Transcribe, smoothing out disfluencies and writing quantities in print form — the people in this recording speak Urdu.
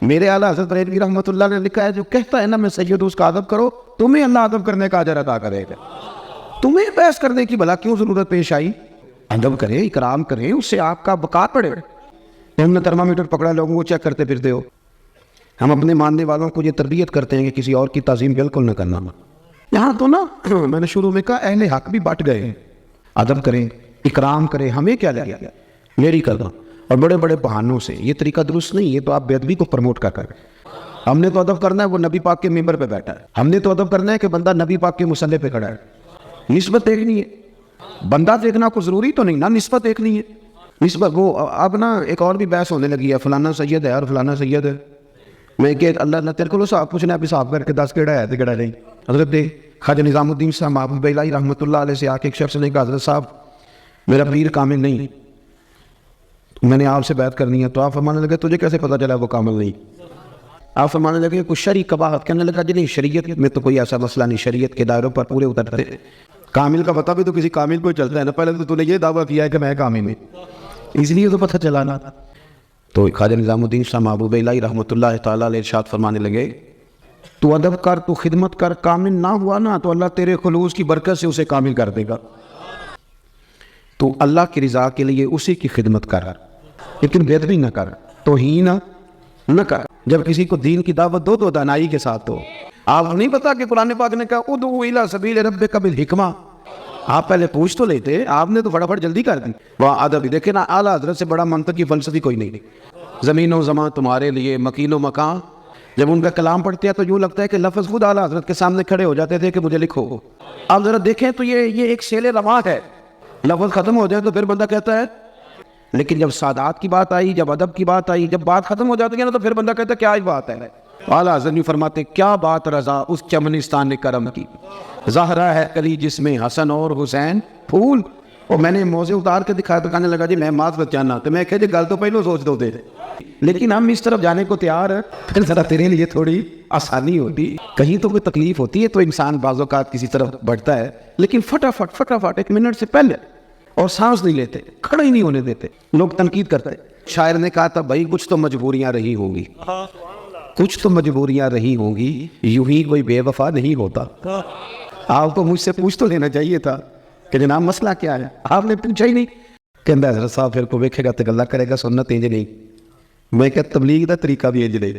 میرے اعلیٰ حضرت بریلوی رحمۃ اللہ نے لکھا ہے جو کہتا ہے نا میں سید اس کا ادب کرو، تمہیں اللہ ادب کرنے کا اجر عطا کرے گا. تمہیں بحث کرنے کی بھلا کیوں ضرورت پیش آئی؟ ادب کریں، اکرام کریں، اس سے آپ کا وقار بڑھے. ہم نے تھرمامیٹر پکڑا، لوگوں کو چیک کرتے پھرتے ہو. ہم اپنے ماننے والوں کو یہ تربیت کرتے ہیں کہ کسی اور کی تعظیم بالکل نہ کرنا. یہاں تو نا میں نے شروع میں کہا اہل حق بھی بٹ گئے ہیں. ادب کریں، اکرام کریں، ہمیں کیا لگا میری کرنا. اور بڑے بڑے بہانوں سے یہ طریقہ درست نہیں. یہ تو آپ بے ادبی کو پروموٹ کر رہے ہیں. ہم نے تو ادب کرنا ہے وہ نبی پاک کے ممبر پہ بیٹھا ہے. ہم نے تو ادب کرنا ہے کہ بندہ نبی پاک کے مصلی پہ کھڑا ہے. نسبت دیکھنی ہے، بندہ دیکھنا کوئی ضروری تو نہیں نا، نسبت دیکھنی ہے. نسبت وہ اب نا ایک اور بھی بحث ہونے لگی ہے، فلانا سید ہے اور فلانا سید ہے. میں کہ اللہ تیرے کو صاحب پوچھنا بھی صاحب کر کے 10 کیڑا ہے تو کیڑا نہیں. حضرت خواجہ نظام الدین صاحب محبوب الہی رحمۃ اللہ علیہ سے آ کے ایک شخص نے کہا حضرت صاحب میرا پیر کامل نہیں، میں نے آپ سے بیعت کرنی ہے. تو آپ فرمانے لگے تجھے کیسے پتہ چلا وہ کامل نہیں؟ آپ فرمانے لگے کچھ شرعی قباحت. کہنے لگا جی نہیں، شریعت میں تو کوئی ایسا مسئلہ نہیں، شریعت کے دائروں پر پورے اترتے. کامل کا پتہ بھی تو کسی کامل کو چلتا ہے نا. پہلے تو نے یہ دعویٰ کیا ہے کہ میں کامل ہوں، اس لیے تو پتہ چلانا تھا. تو خواجہ نظام الدین صاحب محبوب الہی رحمۃ اللہ تعالیٰ علیہ ارشاد فرمانے لگے تو ادب کر، تو خدمت کر، کامل نہ ہوا نا تو اللہ تیرے خلوص کی برکت سے اسے کامل کر دے گا. تو اللہ کی رضا کے لیے اسی کی خدمت کر، لیکن بے ادبی نہ کر، توہین نہ کر. جب کسی کو دین کی دعوت دو تو دانائی کے ساتھ دو. آپ نہیں پتا کہ قرآن پاک نے کہا ادعو الی سبیل ربک بالحکمہ. آپ پہلے پوچھ تو لیتے، آپ نے تو فٹافٹ جلدی کر دی. وہ ادب دیکھیں نا، اعلیٰ حضرت سے بڑا منطقی فلسفی کوئی نہیں. زمین و زمان تمہارے لیے، مکین و مکان. جب ان کا کلام پڑھتے ہیں تو یوں لگتا ہے کہ لفظ خود اعلیٰ حضرت کے سامنے کھڑے ہو جاتے تھے کہ مجھے لکھو. آپ ذرا دیکھیں تو یہ ایک شیل رواں ہے. لفظ ختم ہو جائے تو پھر بندہ کہتا ہے، لیکن جب سادات کی بات آئی، جب ادب کی بات آئی، جب بات ختم ہو جاتی ہے نا تو پھر بندہ کہتا ہے کیا ہی بات ہے. اعلیٰ حضرت بھی فرماتے کیا بات رضا اس چمنستان نے کرم کی، زہرا ہے کلی جس میں حسن اور حسین پھول. اور میں نے موزے اتار کے دکھایا تو کہنے لگا جی میں معذرت چاہنا. تو میں کہا جی گل تو پہلو سوچ دو دے، لیکن ہم اس طرف جانے کو تیار ہیں. پھر ذرا تیرے لیے تھوڑی آسانی ہوتی، کہیں تو کوئی تکلیف ہوتی ہے تو انسان بعض اوقات کسی طرف بڑھتا ہے، لیکن فٹافٹ 1 منٹ سے پہلے اور سانس نہیں لیتے، کھڑا ہی نہیں ہونے دیتے. لوگ تنقید کرتے ہیں. شاعر نے کہا تھا بھائی کچھ تو مجبوریاں رہی ہوں گی، کچھ تو مجبوریاں رہی ہوں گی، یوں ہی کوئی بے وفا نہیں ہوتا. آپ کو مجھ سے پوچھ تو لینا چاہیے تھا کہ جناب مسئلہ کیا ہے. آپ نے پوچھا ہی نہیں. کہندہ حضرت صاحب پھر کو ویکھے گا تو گلا کرے گا سنت انج نہیں. میں کہ تبلیغ دا طریقہ بھی انج نہیں.